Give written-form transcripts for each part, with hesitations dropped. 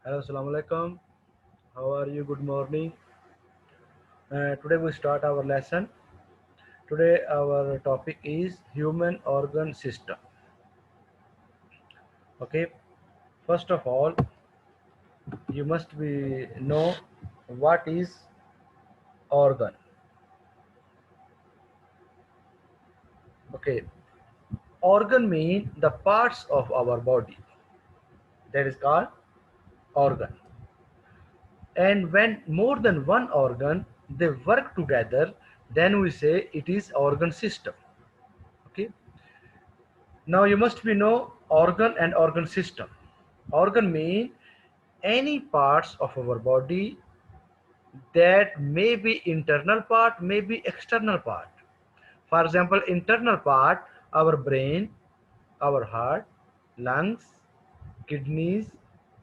Hello, Assalamu alaikum. How are you? Good morning. Today we start our lesson. Today our topic is human organ system. Okay. First of all, you must be know what is organ. Okay. Organ mean the parts of our body. That is called organ. And when more than one organ they work together, then we say it is organ system. Okay. Now you must be know organ and organ system. Organ mean any parts of our body that may be internal part, may be external part. For example, internal part, our brain, our heart, lungs, kidneys,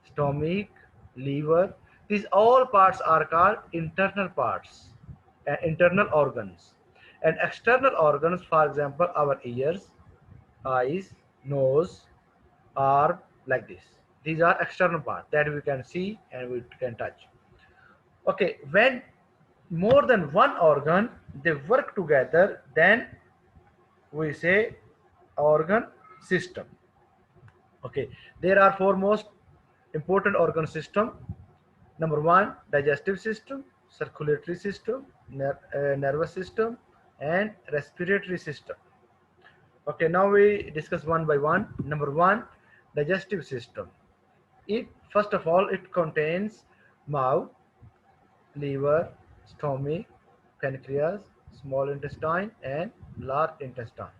stomach, liver. These all parts are called internal parts, internal organs. And external organs, for example, our ears, eyes, nose, arm, like this. These are external parts that we can see and we can touch. Okay, when more than one organ they work together, then we say organ system. Okay, there are four most important organ system. Number one, digestive system, circulatory system, nervous system, and respiratory system. Okay, now we discuss one by one. Number one, digestive system. It first of all it contains mouth, liver, stomach, pancreas, small intestine, and large intestine.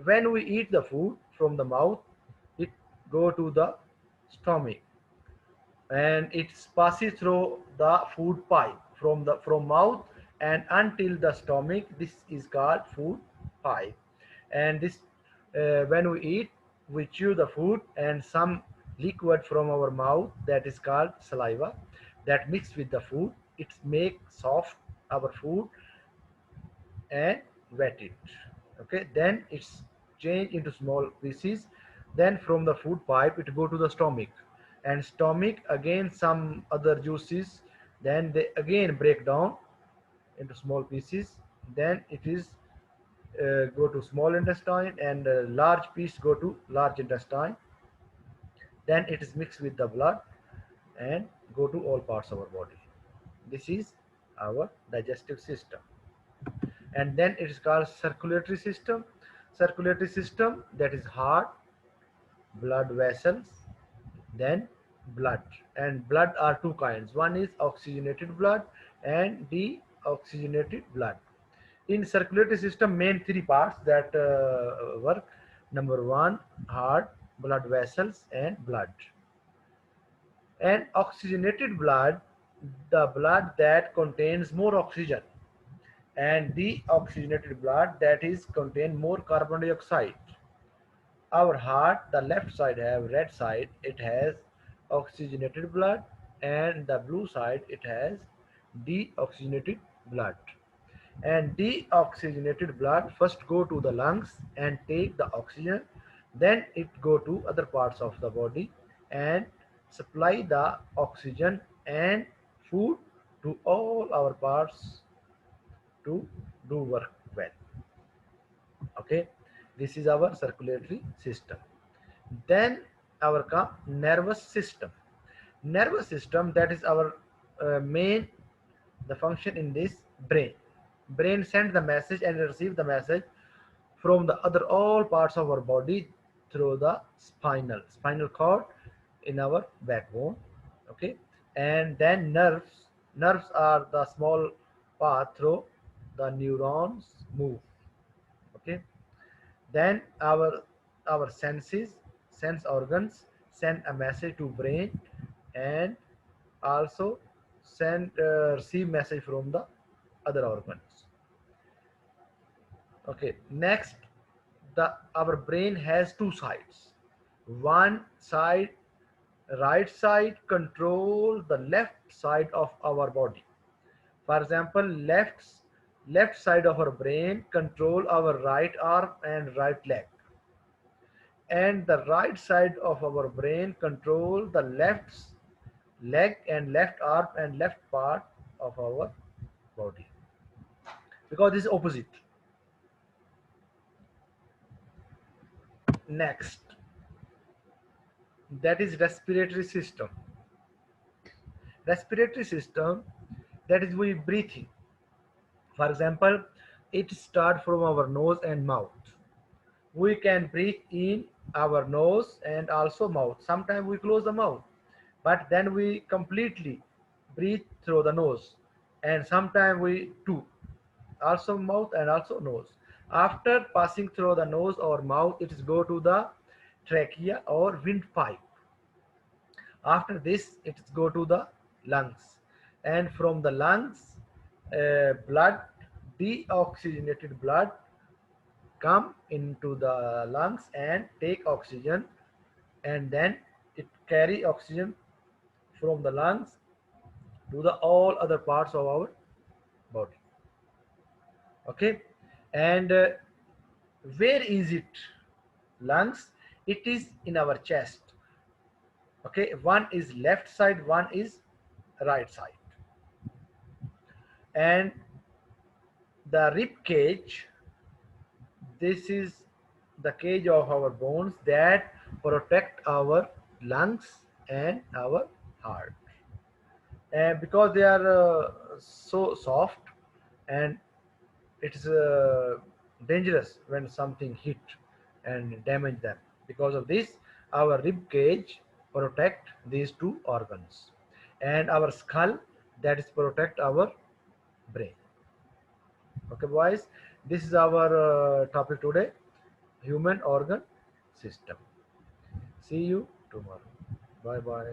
When we eat the food from the mouth, it go to the stomach and it passes through the food pipe from mouth and until the stomach. This is called food pipe. And this when we eat, we chew the food and some liquid from our mouth, that is called saliva, that mix with the food, it make soft our food and wet it. Okay, then it's changed into small pieces. Then from the food pipe it go to the stomach, and stomach again some other juices, then they again break down into small pieces. Then it is go to small intestine, and a large piece go to large intestine. Then it is mixed with the blood and go to all parts of our body. This is our digestive system. And then it is called circulatory system. Circulatory system, that is heart, blood vessels, then blood. And blood are two kinds, one is oxygenated blood and deoxygenated blood. In circulatory system, main three parts that work. Number one, heart, blood vessels, and blood. And oxygenated blood, the blood that contains more oxygen, and deoxygenated blood, that is contain more carbon dioxide. Our heart, the left side have red side, it has oxygenated blood, and the blue side it has deoxygenated blood. And deoxygenated blood first go to the lungs and take the oxygen, then it go to other parts of the body and supply the oxygen and food to all our parts to do work well. Okay, this is our circulatory system. Then our nervous system. Nervous system, that is our main the function in this brain. Brain send the message and receive the message from the other all parts of our body through the spinal cord in our backbone. Okay, and then nerves are the small path through the neurons move. Okay, then our sense organs send a message to brain and also send receive message from the other organs. Okay, next, the our brain has two sides. One side, right side, control the left side of our body. For example, left side of our brain control our right arm and right leg. and the right side of our brain control the left leg and left arm and left part of our body, because this is opposite. Next, that is respiratory system. Respiratory system, that is we breathing. For example, it starts from our nose and mouth. We can breathe in our nose and also mouth. Sometimes we close the mouth, but then we completely breathe through the nose, and sometimes we do also mouth and also nose. After passing through the nose or mouth, it is go to the trachea or windpipe. After this, it is go to the lungs, and from the lungs, blood, deoxygenated blood, come into the lungs and take oxygen, and then it carry oxygen from the lungs to the all other parts of our body. Okay, and where is it? Lungs, it is in our chest. Okay, one is left side, one is right side, and the rib cage, this is the cage of our bones that protect our lungs and our heart, and because they are so soft, and it's dangerous when something hit and damage them. Because of this, our rib cage protect these two organs, and our skull, that is protect our brain. Okay boys, this is our topic today, human organ system. See you tomorrow. Bye bye.